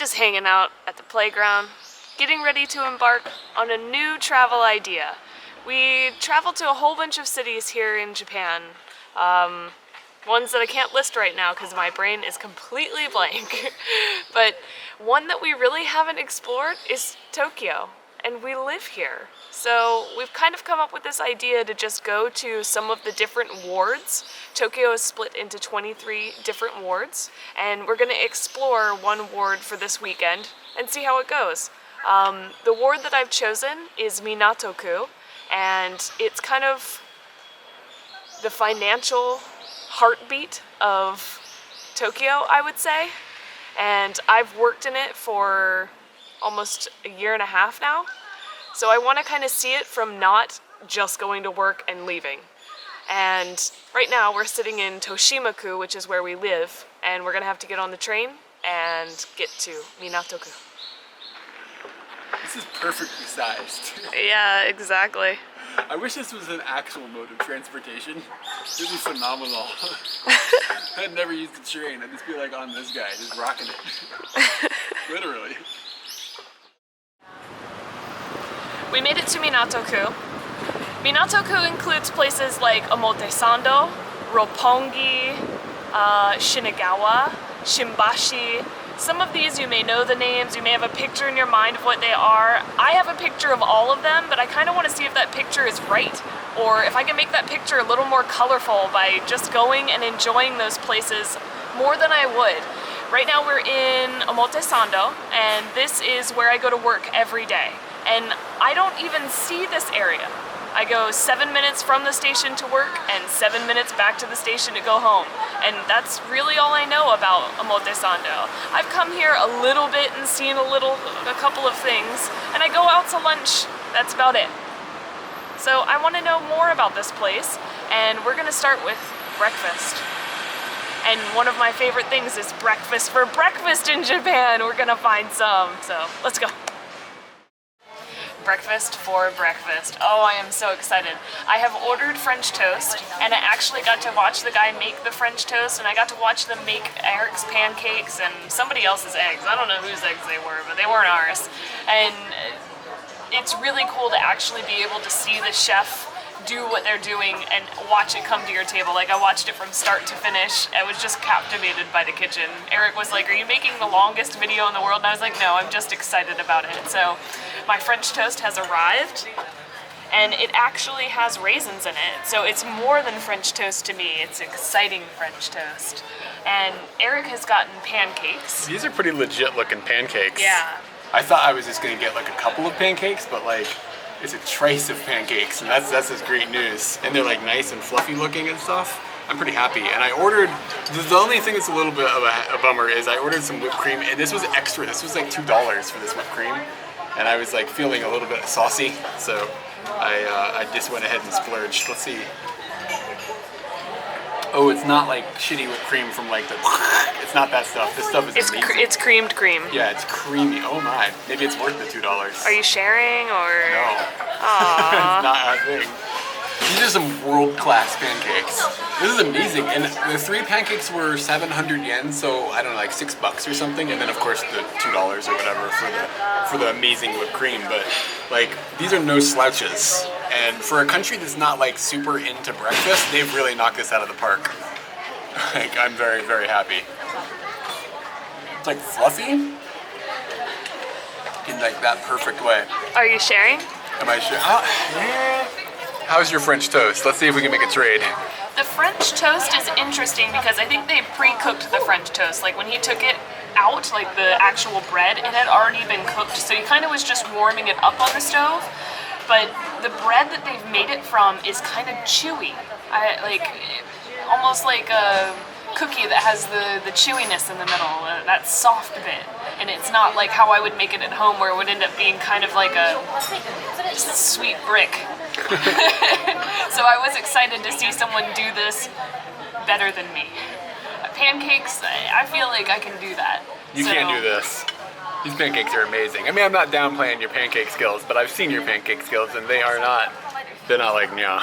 just hanging out at the playground, getting ready to embark on a new travel idea. We traveled to a whole bunch of cities here in Japan, ones that I can't list right now because my brain is completely blank. But one that we really haven't explored is Tokyo, and we live here. So we've kind of come up with this idea to just go to some of the different wards. Tokyo is split into 23 different wards, and we're going to explore one ward for this weekend and see how it goes. The ward that I've chosen is Minato-Ku, and it's kind of the financial heartbeat of Tokyo, I would say. And I've worked in it for almost a year and a half now. So I want to kind of see it from not just going to work and leaving. And right now we're sitting in Toshima-ku, which is where we live, and we're going to have to get on the train and get to Minato-Ku. This is perfectly sized. Yeah, exactly. I wish this was an actual mode of transportation. It'd be phenomenal. I'd never used the train. I'd just be like on this guy, just rocking it. Literally. We made it to Minato-Ku. Minato-Ku includes places like Omotesando, Roppongi, Shinagawa, Shimbashi. Some of these you may know the names, you may have a picture in your mind of what they are. I have a picture of all of them, but I kind of want to see if that picture is right, or if I can make that picture a little more colorful by just going and enjoying those places more than I would. Right now we're in Omotesando, and this is where I go to work every day. And I don't even see this area. I go 7 minutes from the station to work and 7 minutes back to the station to go home. And that's really all I know about Omotesando. I've come here a little bit and seen a couple of things, and I go out to lunch. That's about it. So I want to know more about this place, and we're gonna start with breakfast. And one of my favorite things is breakfast for breakfast in Japan. We're gonna find some, so let's go. Breakfast for breakfast. Oh, I am so excited. I have ordered French toast, and I actually got to watch the guy make the French toast, and I got to watch them make Eric's pancakes and somebody else's eggs. I don't know whose eggs they were, but they weren't ours. And it's really cool to actually be able to see the chef do what they're doing and watch it come to your table. Like, I watched it from start to finish. I was just captivated by the kitchen. Eric was like, "Are you making the longest video in the world?" And I was like, "No, I'm just excited about it." So my French toast has arrived, and it actually has raisins in it. So it's more than French toast to me. It's exciting French toast. And Eric has gotten pancakes. These are pretty legit looking pancakes. Yeah. I thought I was just gonna get like a couple of pancakes, but like it's a trace of pancakes, and that's just great news. And they're like nice and fluffy looking and stuff. I'm pretty happy. And I ordered, the only thing that's a little bit of a bummer is I ordered some whipped cream, and this was extra. This was like $2 for this whipped cream. And I was like feeling a little bit saucy, so I just went ahead and splurged. Let's see. Oh, it's not like shitty whipped cream from like the, it's not that stuff. This stuff is amazing. It's creamed cream. Yeah, it's creamy. Oh my. Maybe it's worth the $2. Are you sharing, or? No. Aww. It's not a thing. These are some world-class pancakes. This is amazing. And the 3 pancakes were 700 yen, so I don't know, like $6 or something. And then of course the $2 or whatever for the amazing whipped cream. But like, these are no slouches. And for a country that's not like super into breakfast, they've really knocked this out of the park. Like, I'm very, very happy. It's like fluffy in like that perfect way. Are you sharing? Am I sure? Yeah. How's your French toast? Let's see if we can make a trade. The French toast is interesting because I think they pre-cooked the French toast. Like, when he took it out, like the actual bread, it had already been cooked, so he kind of was just warming it up on the stove. But the bread that they've made it from is kind of chewy. Almost like a cookie that has the chewiness in the middle, that soft bit. And it's not like how I would make it at home, where it would end up being kind of like a just sweet brick. So I was excited to see someone do this better than me. Pancakes, I feel like I can do that. You can't do this. These pancakes are amazing. I mean, I'm not downplaying your pancake skills, but I've seen your pancake skills, and they're not like, yeah.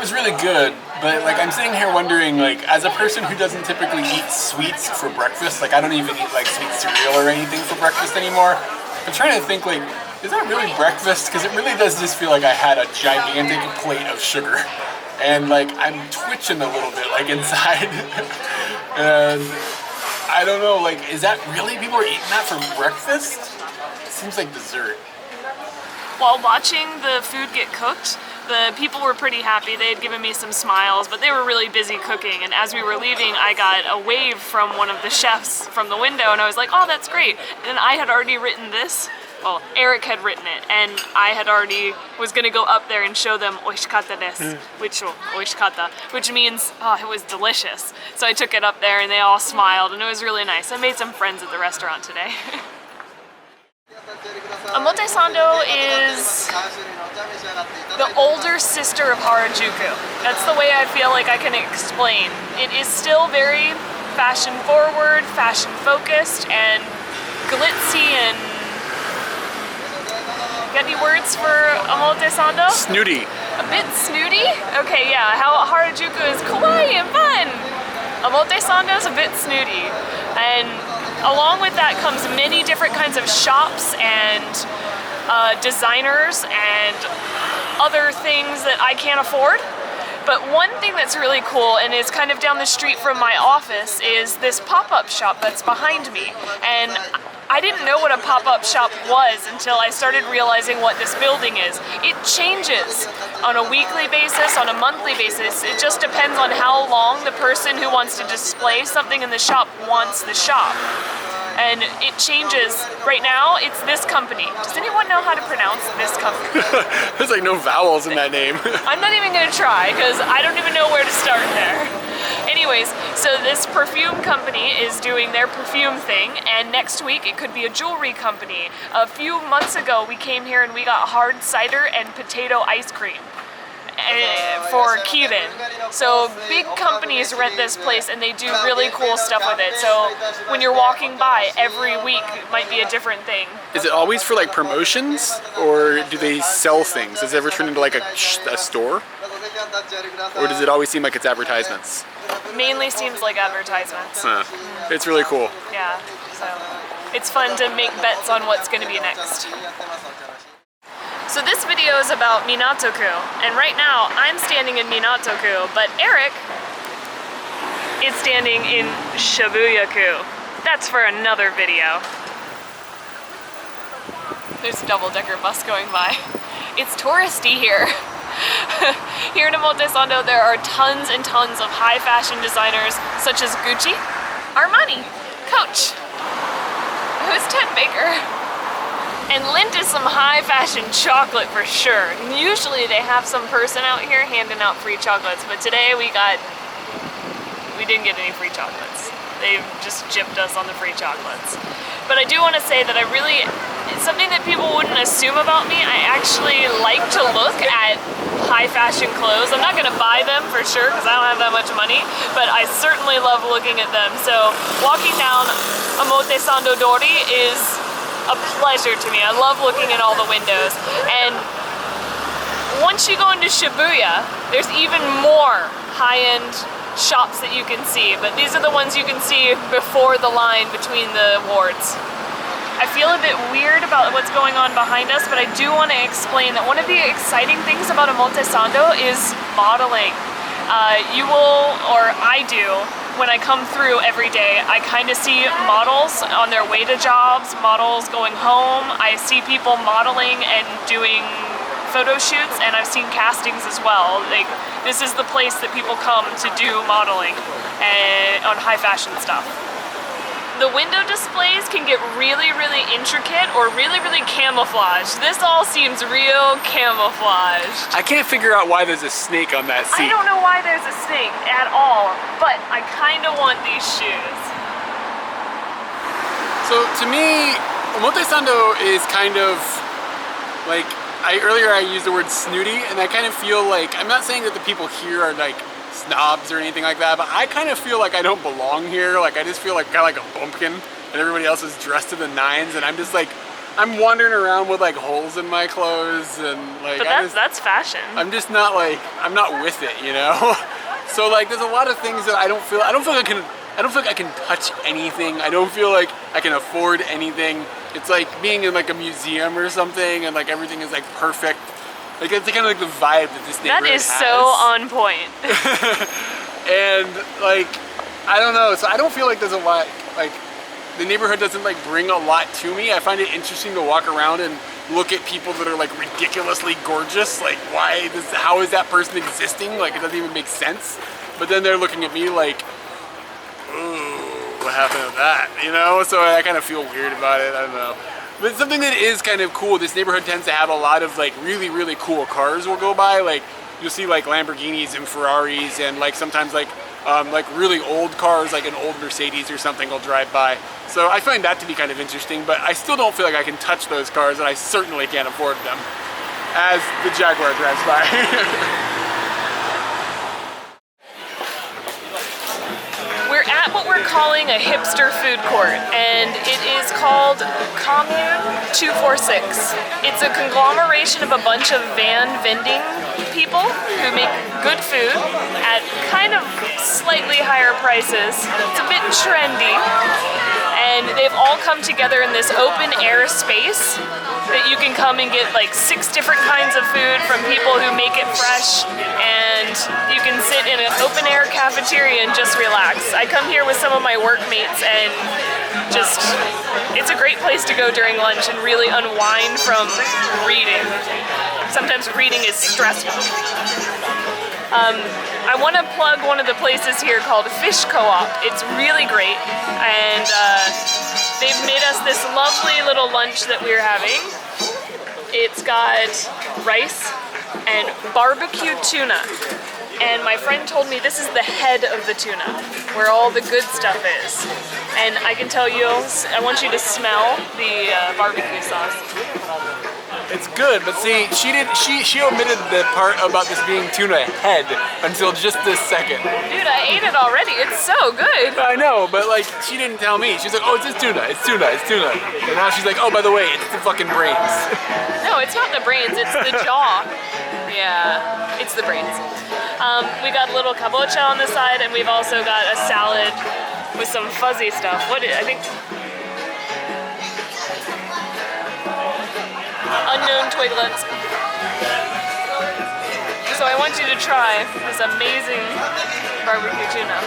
was really good, but like I'm sitting here wondering, like as a person who doesn't typically eat sweets for breakfast, like I don't even eat like sweet cereal or anything for breakfast anymore. I'm trying to think like, is that really breakfast? Because it really does just feel like I had a gigantic plate of sugar. And like I'm twitching a little bit like inside. And I don't know, like is that really people are eating that for breakfast? It seems like dessert. While watching the food get cooked, the people were pretty happy. They had given me some smiles, but they were really busy cooking. And as we were leaving, I got a wave from one of the chefs from the window, and I was like, oh, that's great. And I had already written this. Well, Eric had written it, and I had already was gonna go up there and show them oishikatta desu, which means, oh, it was delicious. So I took it up there and they all smiled, and it was really nice. I made some friends at the restaurant today. Omotesando is the older sister of Harajuku. That's the way I feel like I can explain. It is still very fashion forward, fashion focused, and glitzy and... Got any words for Omotesando? Snooty. A bit snooty? Okay, yeah, how Harajuku is kawaii and fun. Omotesando is a bit snooty. And along with that comes many different kinds of shops and designers and other things that I can't afford. But one thing that's really cool and is kind of down the street from my office is this pop-up shop that's behind me. And I didn't know what a pop-up shop was until I started realizing what this building is. It changes on a weekly basis, on a monthly basis. It just depends on how long the person who wants to display something in the shop wants the shop. And it changes. Right now, it's this company. Does anyone know how to pronounce this company? There's like no vowels in that name. I'm not even gonna try, because I don't even know where to start there. Anyways, so this perfume company is doing their perfume thing, and next week it could be a jewelry company. A few months ago, we came here and we got hard cider and potato ice cream for kyde. So big companies rent this place and they do really cool stuff with it. So when you're walking by, every week might be a different thing. Is it always for like promotions, or do they sell things? Does it ever turn into like a store? Or does it always seem like it's advertisements? Mainly seems like advertisements. Huh. It's really cool. Yeah, so it's fun to make bets on what's going to be next. So this video is about Minato-Ku, and right now I'm standing in Minato-Ku, but Eric is standing in Shibuya-Ku. That's for another video. There's a double-decker bus going by. It's touristy here. Here in Omotesando there are tons and tons of high fashion designers such as Gucci, Armani, Coach, who's Ted Baker? And Lint is some high fashion chocolate for sure. Usually they have some person out here handing out free chocolates, but today we didn't get any free chocolates. They just gypped us on the free chocolates. But I do want to say that it's something that people wouldn't assume about me. I actually like to look at high fashion clothes. I'm not going to buy them for sure because I don't have that much money, but I certainly love looking at them. So walking down Omotesando Dori is a pleasure to me. I love looking at all the windows. And once you go into Shibuya, there's even more high-end shops that you can see, but these are the ones you can see before the line between the wards. I feel a bit weird about what's going on behind us, but I do want to explain that one of the exciting things about Omotesando is modeling. You will, or I do, when I come through every day, I kind of see models on their way to jobs, models going home. I see people modeling and doing photo shoots, and I've seen castings as well. Like, this is the place that people come to do modeling and on high fashion stuff. The window displays can get really, really intricate or really, really camouflaged. This all seems real camouflaged. I can't figure out why there's a snake on that seat. I don't know why there's a snake at all, but I kind of want these shoes. So to me, Omotesando is kind of like, earlier I used the word snooty, and I kind of feel like, I'm not saying that the people here are like snobs or anything like that, but I kind of feel like I don't belong here. Like I just feel like kind of like a bumpkin, and everybody else is dressed to the nines, and I'm just like I'm wandering around with like holes in my clothes and like. But that's fashion. I'm just not like, I'm not with it, you know. So like, there's a lot of things that I don't feel like I can touch anything. I don't feel like I can afford anything. It's like being in like a museum or something, and like everything is like perfect. Like it's kind of like the vibe that this neighborhood has. That is so on point. And like, I don't know. So I don't feel like there's a lot, like the neighborhood doesn't like bring a lot to me. I find it interesting to walk around and look at people that are like ridiculously gorgeous. Like how is that person existing? Like it doesn't even make sense. But then they're looking at me like, ooh, what happened to that? You know? So I kind of feel weird about it. I don't know. But something that is kind of cool, this neighborhood tends to have a lot of like really, really cool cars will go by. Like you'll see like Lamborghinis and Ferraris, and like sometimes like really old cars, like an old Mercedes or something will drive by. So I find that to be kind of interesting, but I still don't feel like I can touch those cars, and I certainly can't afford them as the Jaguar drives by. We're at what we're calling a hipster food court, and it is called Commune 246. It's a conglomeration of a bunch of van vending people who make good food at kind of slightly higher prices. It's a bit trendy, and they've all come together in this open air space that you can come and get like 6 different kinds of food from people who make it fresh, and you can sit in an open air cafeteria and just relax. I come here with some of my workmates, and just, it's a great place to go during lunch and really unwind from reading. Sometimes reading is stressful. I want to plug one of the places here called Fish Co-op. It's really great, and they've made us this lovely little lunch that we're having. It's got rice and barbecue tuna. And my friend told me this is the head of the tuna, where all the good stuff is. And I can tell you, I want you to smell the barbecue sauce. It's good, but see, she omitted the part about this being tuna head until just this second. Dude, I ate it already. It's so good. I know, but like, she didn't tell me. She's like, oh, it's just tuna, it's tuna, it's tuna. And now she's like, oh, by the way, it's the fucking brains. No, it's not the brains, it's the jaw. Yeah, it's the brains. We got a little kabocha on the side, and we've also got a salad with some fuzzy stuff. I think unknown twiglets. So I want you to try this amazing barbecue tuna.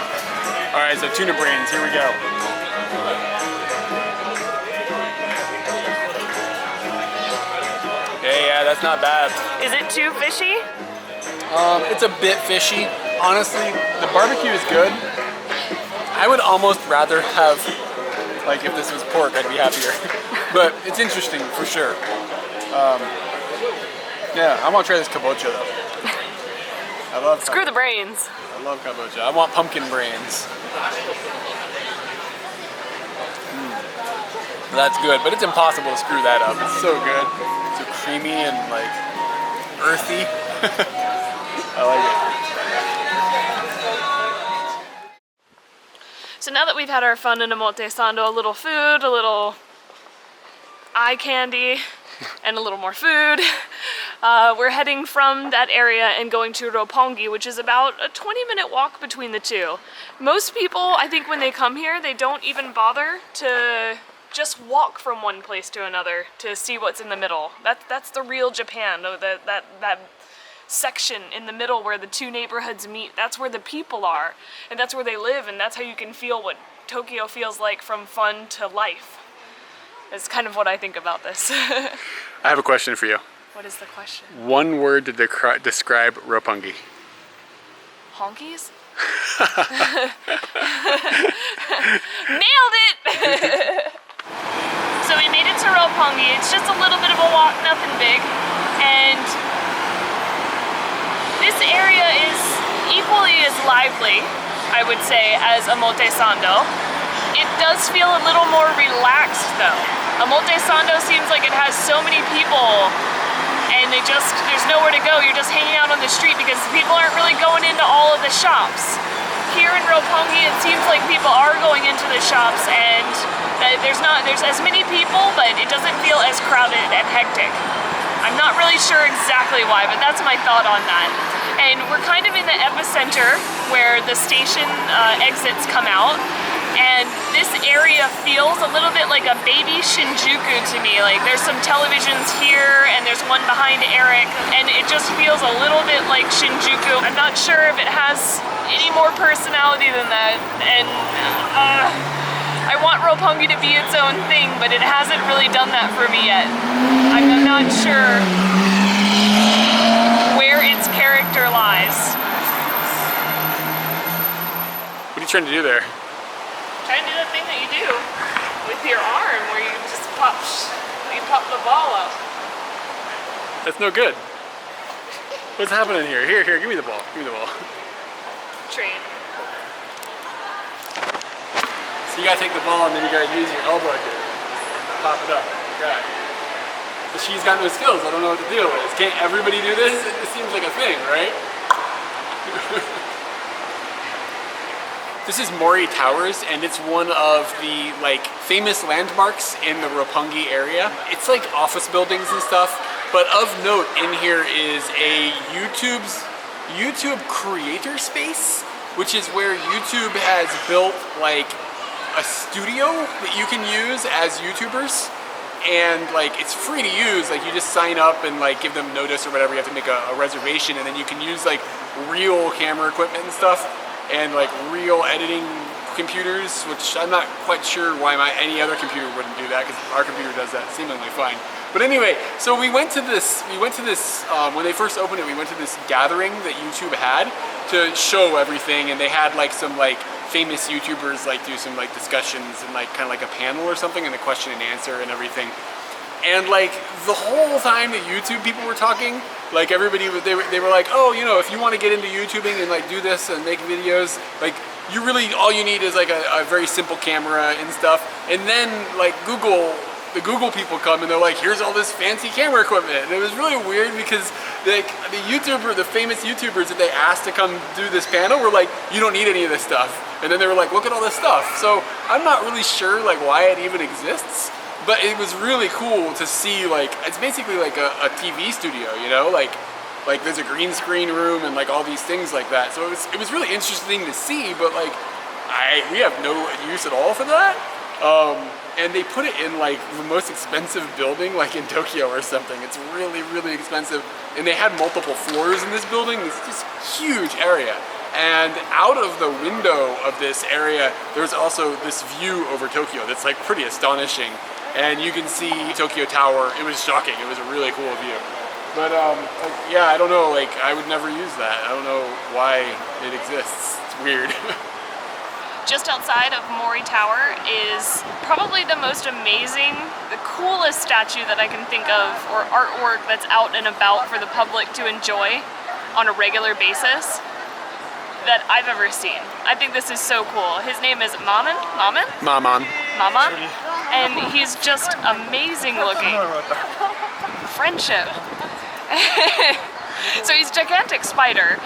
All right, so tuna brains, here we go. Yeah, that's not bad. Is it too fishy? It's a bit fishy. Honestly, the barbecue is good. I would almost rather have, like if this was pork, I'd be happier. But it's interesting for sure. Yeah, I want to try this kabocha though. I love Screw the brains. I love kabocha. I want pumpkin brains. That's good, but it's impossible to screw that up. It's so good. So creamy and like earthy. I like it. So now that we've had our fun in Omotesando, a little food, a little eye candy, and a little more food, we're heading from that area and going to Roppongi, which is about a 20-minute walk between the two. Most people, I think when they come here, they don't even bother to just walk from one place to another to see what's in the middle. That's the real Japan, that section in the middle where the two neighborhoods meet. That's where the people are, and that's where they live, and that's how you can feel what Tokyo feels like from fun to life. That's kind of what I think about this. I have a question for you. What is the question? One word to describe Roppongi. Honkies? Nailed it! So we made it to Roppongi. It's just a little bit of a walk, nothing big. And this area is equally as lively, I would say, as Omotesando. It does feel a little more relaxed though. Omotesando seems like it has so many people and there's nowhere to go. You're just hanging out on the street because people aren't really going into all of the shops. here in Roppongi, it seems like people are going into the shops and there's as many people, but it doesn't feel as crowded and hectic. I'm not really sure exactly why, but that's my thought on that. And we're kind of in the epicenter where the station exits come out. And this area feels a little bit like a baby Shinjuku to me. Like there's some televisions here and there's one behind Eric, and it just feels a little bit like Shinjuku. I'm not sure if it has any more personality than that. And I want Roppongi to be its own thing, but it hasn't really done that for me yet. I'm not sure where its character lies. What are you trying to do there? Trying to do the thing that you do with your arm, where you just pop the ball up. That's no good. What's happening here? Here, give me the ball. Give me the ball. Train. So you gotta take the ball and then you gotta use your elbow to pop it up. Right. But she's got no skills. I don't know what to do with this. Can't everybody do this? It seems like a thing, right? This is Mori Towers, and it's one of the famous landmarks in the Roppongi area. It's like office buildings and stuff, but of note in here is a YouTube creator space, which is where YouTube has built a studio that you can use as YouTubers, and it's free to use. You just sign up and give them notice or whatever. You have to make a reservation, and then you can use real camera equipment and stuff, and real editing computers, which I'm not quite sure why any other computer wouldn't do that, because our computer does that seemingly fine. But anyway, so we went to this, when they first opened it, we went to this gathering that YouTube had to show everything, and they had some famous YouTubers do some discussions and kind of like a panel or something, and a question and answer and everything. And the whole time the YouTube people were talking, everybody was, they were like, oh, if you want to get into YouTubing and do this and make videos, you really, all you need is a very simple camera and stuff. And then the Google people come and they're like, here's all this fancy camera equipment. And it was really weird because the famous YouTubers that they asked to come do this panel were like, you don't need any of this stuff. And then they were like, look at all this stuff. So I'm not really sure why it even exists. But it was really cool to see, it's basically a TV studio, there's a green screen room and all these things like that. So it was really interesting to see, but we have no use at all for that. And they put it in the most expensive building in Tokyo or something. It's really, really expensive. And they had multiple floors in this building. It's just huge area. And out of the window of this area, there's also this view over Tokyo that's pretty astonishing. And you can see Tokyo Tower. It was shocking. It was a really cool view. But yeah, I don't know, I would never use that. I don't know why it exists. It's weird. Just outside of Mori Tower is probably the most amazing, the coolest statue that I can think of, or artwork that's out and about for the public to enjoy on a regular basis that I've ever seen. I think this is so cool. His name is Maman? And he's just amazing looking. Friendship. So he's a gigantic spider.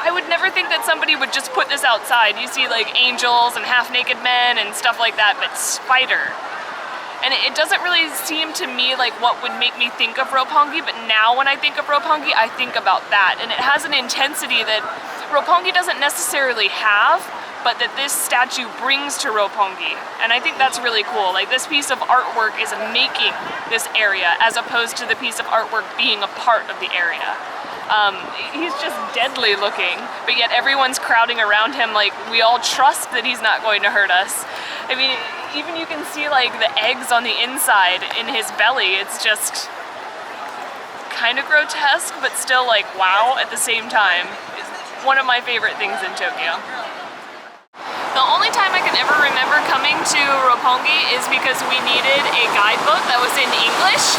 I would never think that somebody would just put this outside. You see angels and half-naked men and stuff like that, but spider. And it doesn't really seem to me what would make me think of Roppongi, but now when I think of Roppongi, I think about that. And it has an intensity that Roppongi doesn't necessarily have, but that this statue brings to Roppongi. And I think that's really cool. This piece of artwork is making this area as opposed to the piece of artwork being a part of the area. He's just deadly looking, but yet everyone's crowding around him we all trust that he's not going to hurt us. I mean, even you can see the eggs on the inside in his belly. It's just kind of grotesque, but still wow at the same time. It's one of my favorite things in Tokyo. The only time I can ever remember coming to Roppongi is because we needed a guidebook that was in English,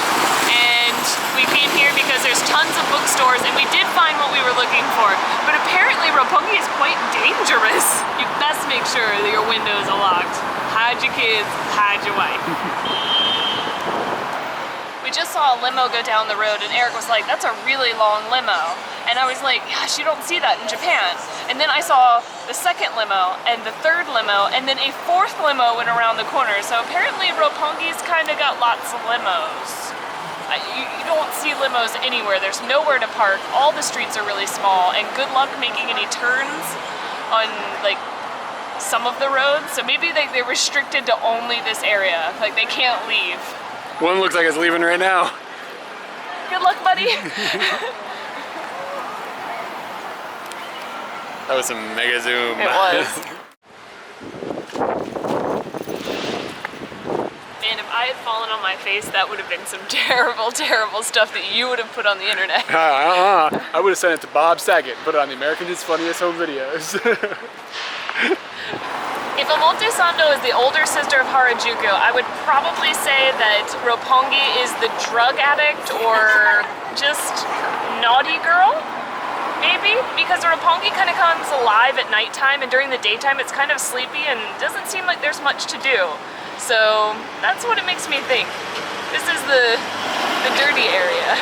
and we came here because there's tons of bookstores, and we did find what we were looking for. But apparently Roppongi is quite dangerous. You best make sure that your windows are locked. Hide your kids, hide your wife. we just saw a limo go down the road, and Eric was like, that's a really long limo. And I was like, gosh, you don't see that in Japan. And then I saw the second limo, and the third limo, and then a fourth limo went around the corner. So apparently Roppongi's kind of got lots of limos. You don't see limos anywhere. There's nowhere to park. All the streets are really small, and good luck making any turns on like some of the roads. So maybe they're restricted to only this area. Like they can't leave. One looks like it's leaving right now. Good luck, buddy. That was some mega zoom. It was. Man, if I had fallen on my face, that would have been some terrible, terrible stuff that you would have put on the internet. I would have sent it to Bob Saget and put it on the American's Funniest Home Videos. If Omotesando is the older sister of Harajuku, I would probably say that Roppongi is the drug addict or just naughty girl, maybe? Because Roppongi kind of comes alive at nighttime, and during the daytime it's kind of sleepy and doesn't seem like there's much to do. So that's what it makes me think. This is the dirty area.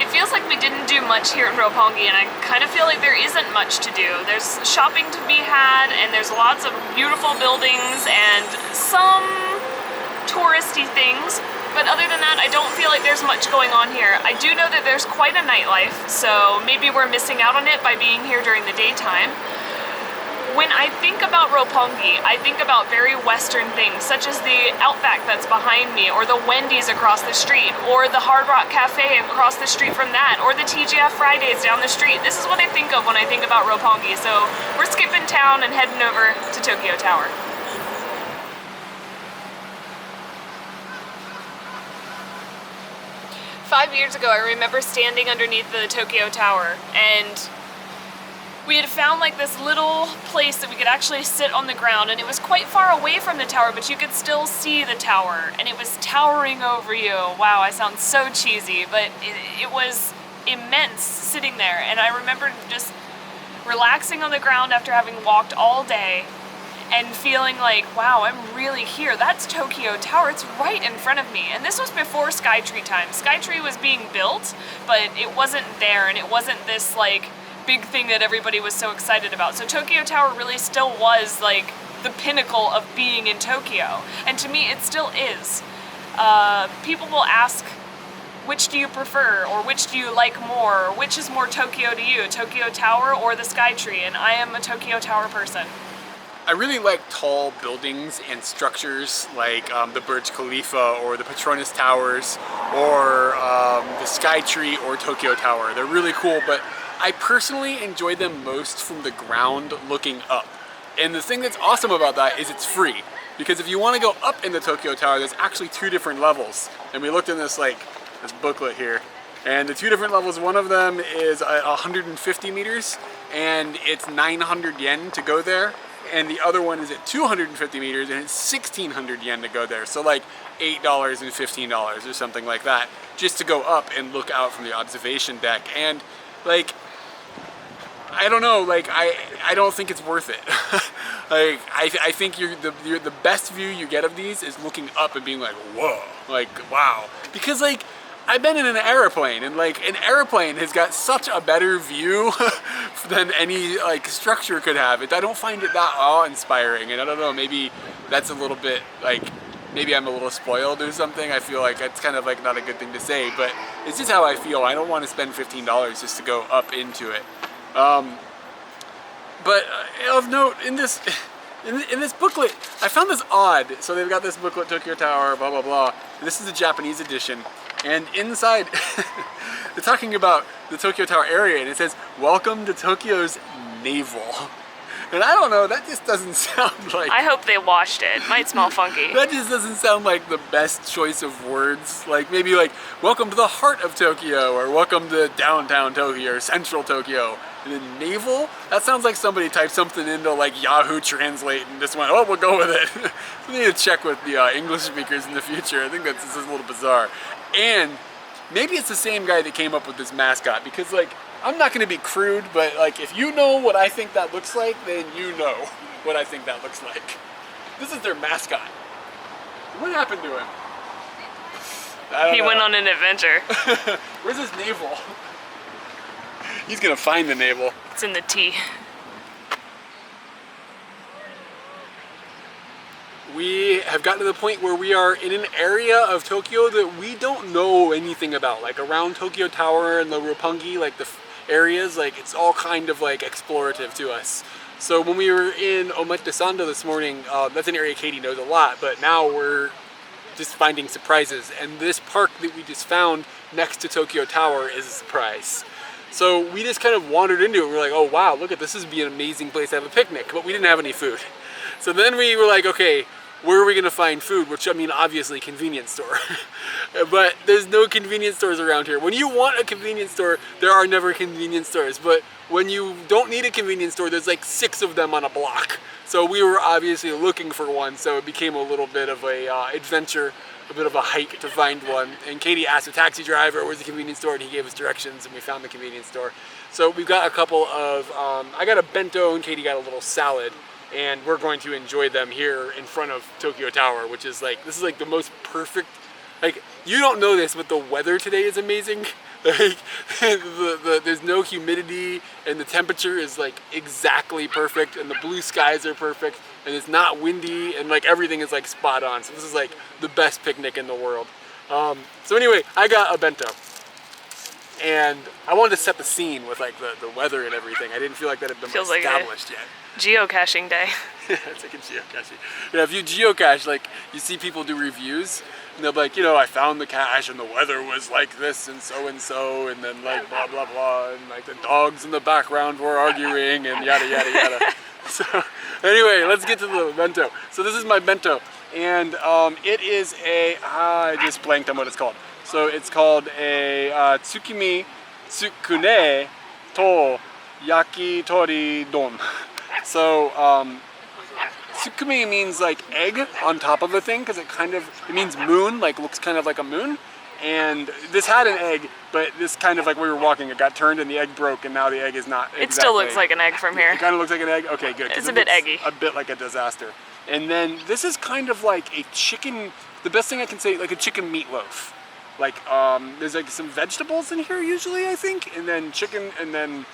It feels like we didn't do much here in Roppongi, and I kind of feel like there isn't much to do. There's shopping to be had, and there's lots of beautiful buildings and some touristy things, but other than that, I don't feel like there's much going on here. I do know that there's quite a nightlife, so maybe we're missing out on it by being here during the daytime. When I think about Roppongi, I think about very Western things, such as the Outback that's behind me, or the Wendy's across the street, or the Hard Rock Cafe across the street from that, or the TGF Fridays down the street. This is what I think of when I think about Roppongi, so we're skipping town and heading over to Tokyo Tower. Five years ago, I remember standing underneath the Tokyo Tower, and we had found like this little place that we could actually sit on the ground, and it was quite far away from the tower, but you could still see the tower, and it was towering over you. Wow, I sound so cheesy, but it was immense sitting there, and I remember just relaxing on the ground after having walked all day and feeling like, wow, I'm really here. That's Tokyo Tower, it's right in front of me. And this was before Skytree time. Skytree was being built, but it wasn't there, and it wasn't this like big thing that everybody was so excited about. So Tokyo Tower really still was like the pinnacle of being in Tokyo. And to me, it still is. People will ask, which do you prefer, or which do you like more, or which is more Tokyo to you, Tokyo Tower or the Skytree? And I am a Tokyo Tower person. I really like tall buildings and structures like the Burj Khalifa or the Petronas Towers or the Skytree or Tokyo Tower. They're really cool, but I personally enjoy them most from the ground looking up. And the thing that's awesome about that is it's free. Because if you want to go up in the Tokyo Tower, there's actually two different levels. And we looked in this booklet here. And the two different levels, one of them is 150 meters and it's 900 yen to go there. And the other one is at 250 meters and it's 1,600 yen to go there. So like $8 and $15 or something like that, just to go up and look out from the observation deck. And like, I don't know, like I don't think it's worth it. Like I think the best view you get of these is looking up and being like, whoa, like wow. Because like I've been in an airplane, and like an airplane has got such a better view than any like structure could have. I don't find it that awe-inspiring, and I don't know, maybe that's a little bit like, maybe I'm a little spoiled or something. I feel like it's kind of like not a good thing to say, but it's just how I feel. I don't want to spend $15 just to go up into it. But of note, in this booklet, I found this odd. So they've got this booklet, Tokyo Tower, blah, blah, blah. And this is the Japanese edition. And inside, they're talking about the Tokyo Tower area, and it says, "Welcome to Tokyo's navel." And I don't know, that just doesn't sound like... I hope they washed it. Might smell funky. That just doesn't sound like the best choice of words. Like maybe like, "Welcome to the heart of Tokyo," or "Welcome to downtown Tokyo," or "Central Tokyo." And then navel? That sounds like somebody typed something into like Yahoo Translate and just went, "Oh, we'll go with it." We need to check with the English speakers in the future. I think this is a little bizarre. And maybe it's the same guy that came up with this mascot, because like, I'm not going to be crude, but like, if you know what I think that looks like, then you know what I think that looks like. This is their mascot. What happened to him? He went on an adventure. Where's his navel? He's gonna find the navel. It's in the tea. We have gotten to the point where we are in an area of Tokyo that we don't know anything about. Like around Tokyo Tower and the Roppongi, like the areas, like it's all kind of like explorative to us. So when we were in Omotesando this morning, that's an area Katie knows a lot, but now we're just finding surprises. And this park that we just found next to Tokyo Tower is a surprise. So we just kind of wandered into it. We're like, oh wow, look at this, is be an amazing place to have a picnic, but we didn't have any food. So then we were like, okay, where are we gonna find food? Which, I mean, obviously convenience store. But there's no convenience stores around here. When you want a convenience store, there are never convenience stores. But when you don't need a convenience store, there's like 6 of them on a block. So we were obviously looking for one, so it became a little bit of a adventure, a bit of a hike to find one. And Katie asked a taxi driver where's the convenience store, and he gave us directions, and we found the convenience store. So we've got a couple of, I got a bento and Katie got a little salad. And we're going to enjoy them here in front of Tokyo Tower, which is like, this is like the most perfect, like, you don't know this, but the weather today is amazing. Like, there's no humidity, and the temperature is like exactly perfect, and the blue skies are perfect, and it's not windy, and like everything is like spot on. So this is like the best picnic in the world. So anyway, I got a bento. And I wanted to set the scene with like the weather and everything. I didn't feel like that had been established yet. Geocaching day. It's like a geocaching. Yeah, if you geocache, like you see people do reviews, and they'll be like, you know, I found the cache and the weather was like this and so, and then like blah blah blah, and like the dogs in the background were arguing and yada yada yada. So anyway, let's get to the bento. So this is my bento, and it is a I just blanked on what it's called. So it's called a tsukimi tsukune to yakitori don. So tsukumi means like egg on top of a thing, because it means moon, like looks kind of like a moon. And this had an egg, but this kind of like we were walking, it got turned and the egg broke, and now the egg is not exactly. It still looks like an egg from here. It kind of looks like an egg? Okay, good. It's a bit eggy. A bit like a disaster. And then this is kind of like a chicken, the best thing I can say, like a chicken meatloaf. Like, there's like some vegetables in here usually, I think, and then chicken, and then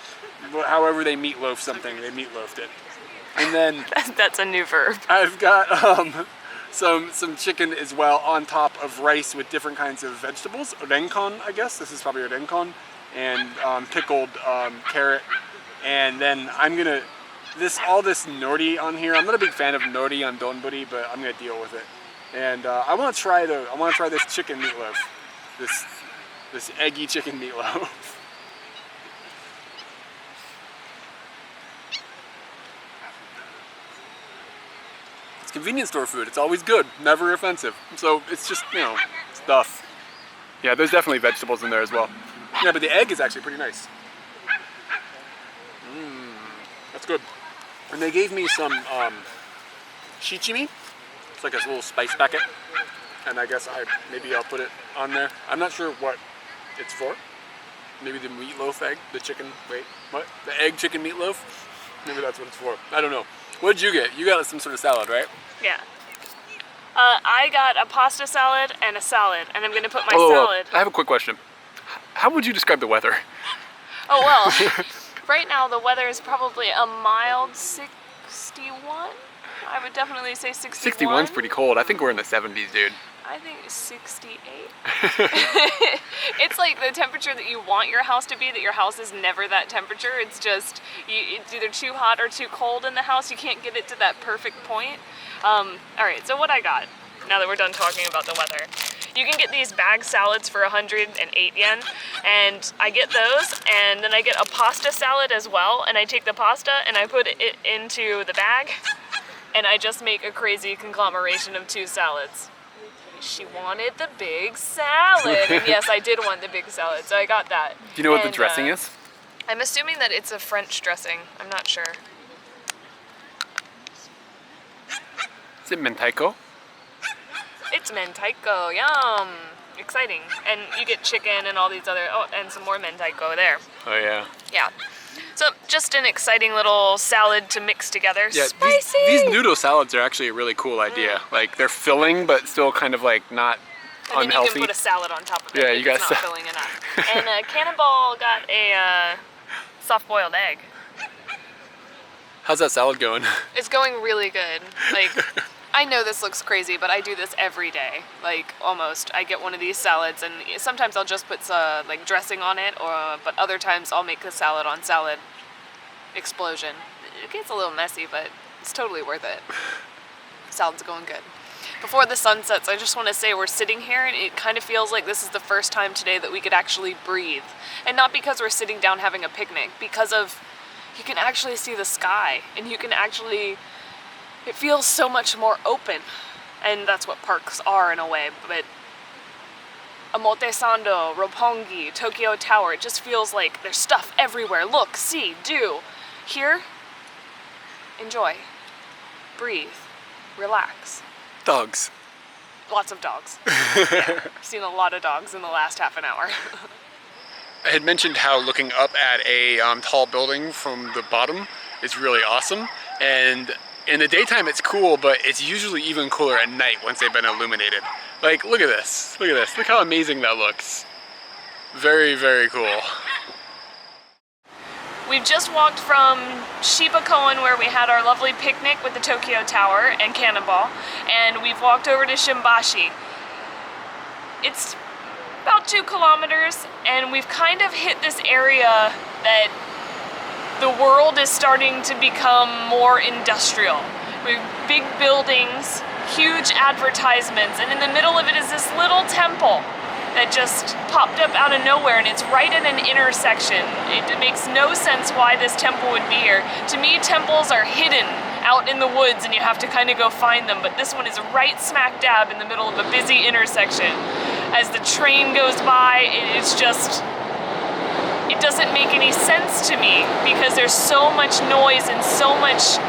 however they meatloaf something, they meatloafed it. And then that's a new verb. I've got some chicken as well on top of rice with different kinds of vegetables. Renkon, I guess. This is probably a renkon. And pickled carrot. And then I'm gonna, all this nori on here. I'm not a big fan of nori on donburi, but I'm gonna deal with it. And I want to try this chicken meatloaf. This eggy chicken meatloaf. It's convenience store food. It's always good, never offensive. So it's just, you know, stuff. Yeah, there's definitely vegetables in there as well. Yeah, but the egg is actually pretty nice. That's good. And they gave me some shichimi. It's like a little spice packet. And I guess maybe I'll put it on there. I'm not sure what it's for. Maybe the meatloaf egg, the chicken, wait, what? The egg chicken meatloaf? Maybe that's what it's for. I don't know. What did you get? You got some sort of salad, right? Yeah. I got a pasta salad and a salad, and I'm gonna put my salad. I have a quick question. How would you describe the weather? Oh well, right now the weather is probably a mild 61. I would definitely say 61. 61's pretty cold. I think we're in the 70s, dude. I think 68. It's like the temperature that you want your house to be, that your house is never that temperature. It's just, it's either too hot or too cold in the house. You can't get it to that perfect point. Alright, so what I got, now that we're done talking about the weather. You can get these bag salads for 108 yen, and I get those, and then I get a pasta salad as well, and I take the pasta and I put it into the bag, and I just make a crazy conglomeration of 2 salads. She wanted the big salad, and yes, I did want the big salad, so I got that. Do you know what the dressing is? I'm assuming that it's a French dressing. I'm not sure. Is it mentaiko? It's mentaiko, yum! Exciting. And you get chicken and all these other, and some more mentaiko there. Oh yeah. Yeah. So just an exciting little salad to mix together. Yeah, Spicy! These noodle salads are actually a really cool idea. Like they're filling, but still kind of like not And then unhealthy. you can put a salad on top of it. Yeah, if you got it's not filling enough. And Cannonball got a soft-boiled egg. How's that salad going? It's going really good. Like, I know this looks crazy, but I do this every day. Like, almost. I get one of these salads, and sometimes I'll just put like dressing on it, but other times I'll make a salad on salad explosion. It gets a little messy, but it's totally worth it. Salad's going good. Before the sun sets, I just want to say we're sitting here, and it kind of feels like this is the first time today that we could actually breathe. And not because we're sitting down having a picnic, because of you can actually see the sky, and you can actually, it feels so much more open, and that's what parks are in a way, but Omotesando, Roppongi, Tokyo Tower, it just feels like there's stuff everywhere. Look, see, do. Here, enjoy, breathe, relax. Dogs. Lots of dogs. Yeah, I've seen a lot of dogs in the last half an hour. I had mentioned how looking up at a tall building from the bottom is really awesome, and in the daytime it's cool, but it's usually even cooler at night once they've been illuminated. Like, look at this, look at this, look how amazing that looks. Very, very cool. We've just walked from Shimbashi, where we had our lovely picnic with the Tokyo Tower and Cannonball, and we've walked over to Shimbashi. It's about 2 kilometers, and we've kind of hit this area that the world is starting to become more industrial. We've big buildings, huge advertisements, and in the middle of it is this little temple that just popped up out of nowhere, and it's right at an intersection. It makes no sense why this temple would be here. To me, temples are hidden out in the woods and you have to kind of go find them, but this one is right smack dab in the middle of a busy intersection. As the train goes by, it's just, it doesn't make any sense to me because there's so much noise and so much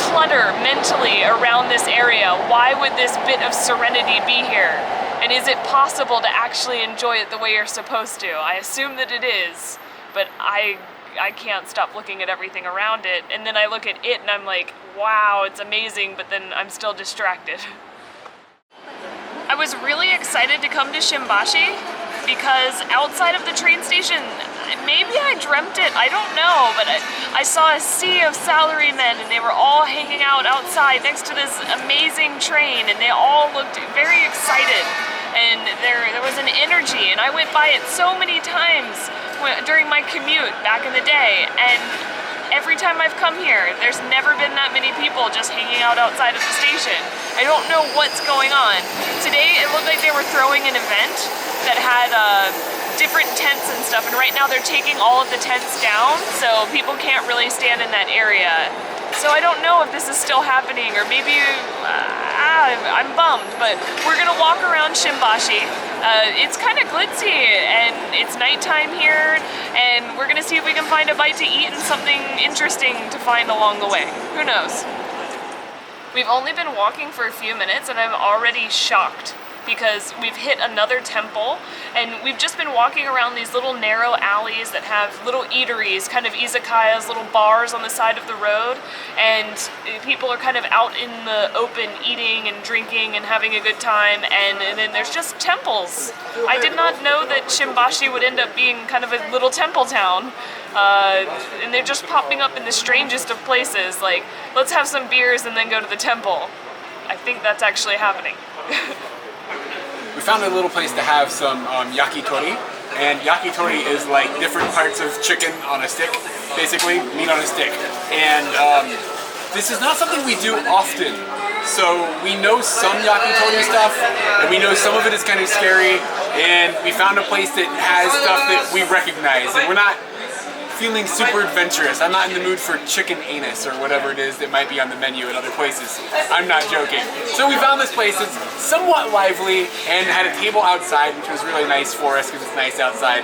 clutter mentally around this area. Why would this bit of serenity be here? And is it possible to actually enjoy it the way you're supposed to? I assume that it is, but I can't stop looking at everything around it. And then I look at it and I'm like, wow, it's amazing, but then I'm still distracted. I was really excited to come to Shimbashi because outside of the train station, maybe I dreamt it, I don't know, but I saw a sea of salarymen and they were all hanging out outside next to this amazing train and they all looked very excited. And there was an energy, and I went by it so many times during my commute back in the day, and every time I've come here, there's never been that many people just hanging out outside of the station. I don't know what's going on. Today, it looked like they were throwing an event that had different tents and stuff, and right now they're taking all of the tents down, so people can't really stand in that area. So I don't know if this is still happening, or maybe I'm bummed, but we're gonna walk around Shimbashi. It's kind of glitzy, and it's nighttime here, and we're gonna see if we can find a bite to eat and something interesting to find along the way. Who knows? We've only been walking for a few minutes, and I'm already shocked because we've hit another temple, and we've just been walking around these little narrow alleys that have little eateries, kind of izakayas, little bars on the side of the road, and people are kind of out in the open eating and drinking and having a good time, and then there's just temples. I did not know that Shimbashi would end up being kind of a little temple town, and they're just popping up in the strangest of places, like, let's have some beers and then go to the temple. I think that's actually happening. We found a little place to have some yakitori, and yakitori is like different parts of chicken on a stick, basically, meat on a stick. And this is not something we do often. So we know some yakitori stuff, and we know some of it is kind of scary, and we found a place that has stuff that we recognize, and we're not feeling super adventurous. I'm not in the mood for chicken anus or whatever it is that might be on the menu at other places. I'm not joking. So we found this place that's somewhat lively and had a table outside, which was really nice for us because it's nice outside.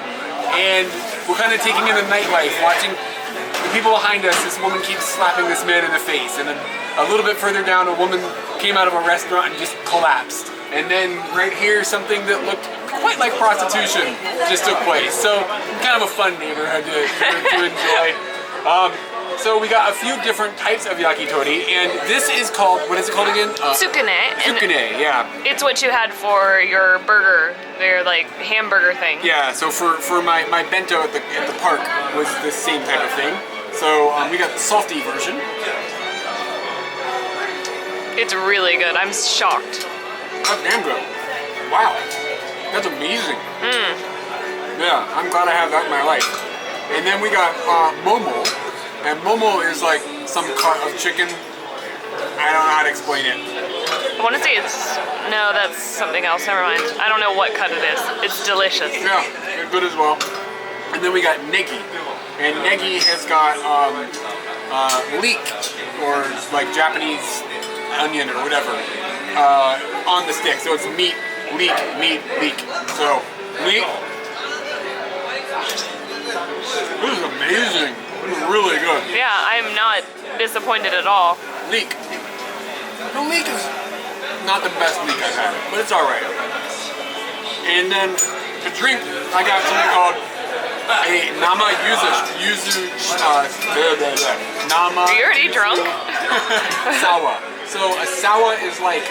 And we're kind of taking in the nightlife, watching the people behind us. This woman keeps slapping this man in the face, and then a little bit further down, a woman came out of a restaurant and just collapsed. And then right here, something that looked quite like prostitution just took place. So kind of a fun neighborhood to enjoy. So we got a few different types of yakitori, and this is called, what is it called again? Tsukune. And Tsukune, yeah. it's what you had for your burger, their like hamburger thing. Yeah, so for my bento at the park was the same type of thing. So we got the salty version. It's really good. I'm shocked. That's damn good. Wow, that's amazing. Yeah, I'm glad I have that in my life. And then we got momo, and momo is like some cut of chicken. I don't know how to explain it. I want to say no, that's something else. Never mind. I don't know what cut it is. It's delicious. Yeah, they're good as well. And then we got negi, and negi has got leek, or like Japanese onion or whatever, on the stick. So it's meat, leek, meat, leek. So meat. This is amazing. This is really good. Yeah, I'm not disappointed at all. Leek. The leek is not the best leek I've had, but it's alright. And then to drink, I got something called a nama yuzu nama. Are you already drunk? Sawa. So a sawa is like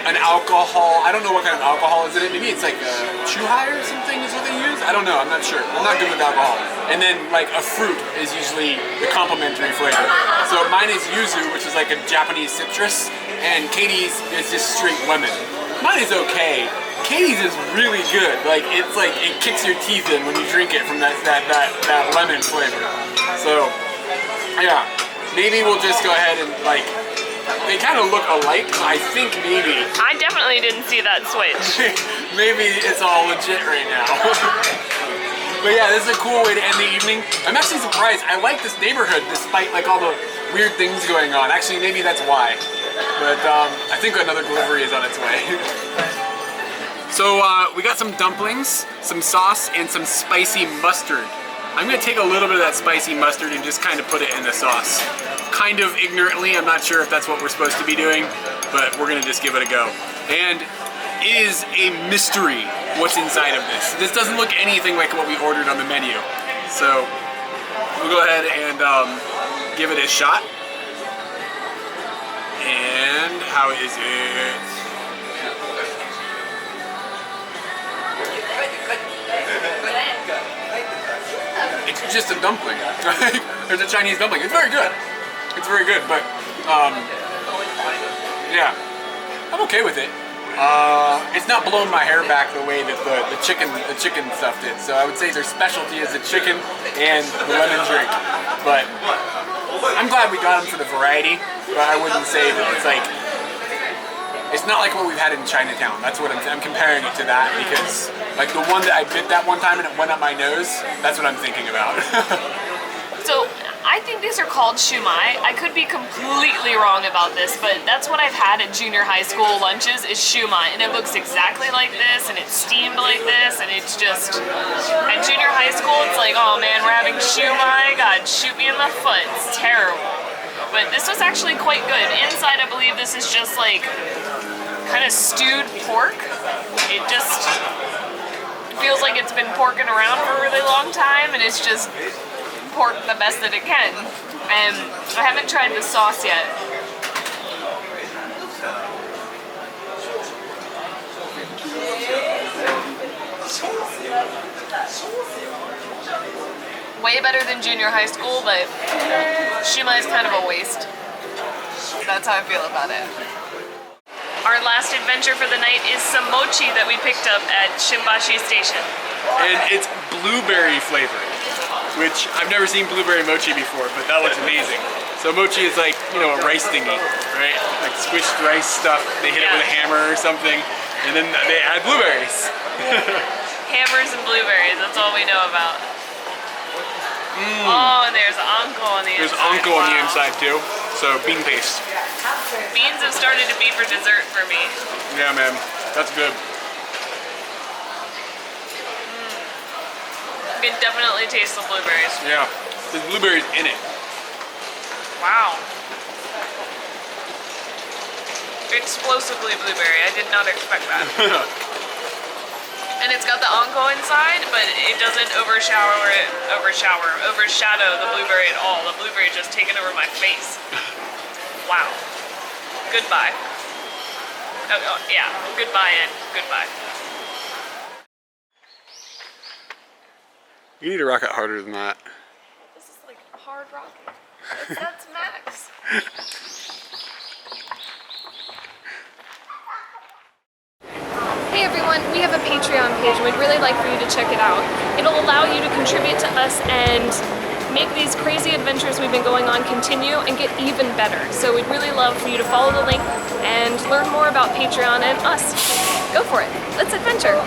an alcohol. I don't know what kind of alcohol is in it. Maybe it's like a chuhai or something is what they use. I don't know. I'm not sure. I'm not good with alcohol. And then like a fruit is usually the complementary flavor. So mine is yuzu, which is like a Japanese citrus, and kyde's is just straight lemon. Mine is okay. Kyde's is really good. Like it kicks your teeth in when you drink it from that lemon flavor. So yeah, maybe we'll just go ahead and like. They kind of look alike, so I think maybe. I definitely didn't see that switch. Maybe it's all legit right now. But yeah, this is a cool way to end the evening. I'm actually surprised. I like this neighborhood despite like all the weird things going on. Actually, maybe that's why. But I think another delivery is on its way. So we got some dumplings, some sauce, and some spicy mustard. I'm gonna take a little bit of that spicy mustard and just kind of put it in the sauce. Kind of ignorantly, I'm not sure if that's what we're supposed to be doing, but we're gonna just give it a go. And it is a mystery what's inside of this. This doesn't look anything like what we ordered on the menu. So we'll go ahead and give it a shot. And how is it? It's just a dumpling. There's a Chinese dumpling. It's very good. It's very good, but yeah, I'm okay with it. It's not blowing my hair back the way that the chicken stuff did. So I would say their specialty is the chicken and the lemon drink. But I'm glad we got them for the variety. But I wouldn't say that it's like. It's not like what we've had in Chinatown. That's what I'm comparing it to that, because like the one that I bit that one time and it went up my nose, that's what I'm thinking about. So I think these are called shumai. I could be completely wrong about this, but that's what I've had at junior high school lunches is shumai, and it looks exactly like this, and it's steamed like this, and it's just, at junior high school, it's like, oh man, we're having shumai, God, shoot me in the foot, it's terrible. But this was actually quite good. Inside, I believe this is just like kind of stewed pork. It just feels like it's been porking around for a really long time, and it's just pork the best that it can. And I haven't tried the sauce yet. Way better than junior high school, but shumai is kind of a waste. That's how I feel about it. Our last adventure for the night is some mochi that we picked up at Shimbashi Station. And it's blueberry flavored, which I've never seen blueberry mochi before, but that looks amazing. So mochi is like, you know, a rice thingy, right? Like squished rice stuff. They hit it with a hammer or something, and then they add blueberries. Hammers and blueberries, that's all we know about. Oh, and there's anko on the inside. There's anko on the inside too. So bean paste. Beans have started to be for dessert for me. Yeah, man, that's good. You can definitely taste the blueberries. Yeah, there's blueberries in it. Wow. Explosively blueberry. I did not expect that. And it's got the anko inside, but it doesn't overshadow the blueberry at all. The blueberry just taken over my face. Wow. Goodbye. Oh, yeah, goodbye and goodbye. You need to rock it harder than that. This is like hard rocking. That's max. Hey everyone, we have a Patreon page and we'd really like for you to check it out. It'll allow you to contribute to us and make these crazy adventures we've been going on continue and get even better. So we'd really love for you to follow the link and learn more about Patreon and us. Go for it. Let's adventure.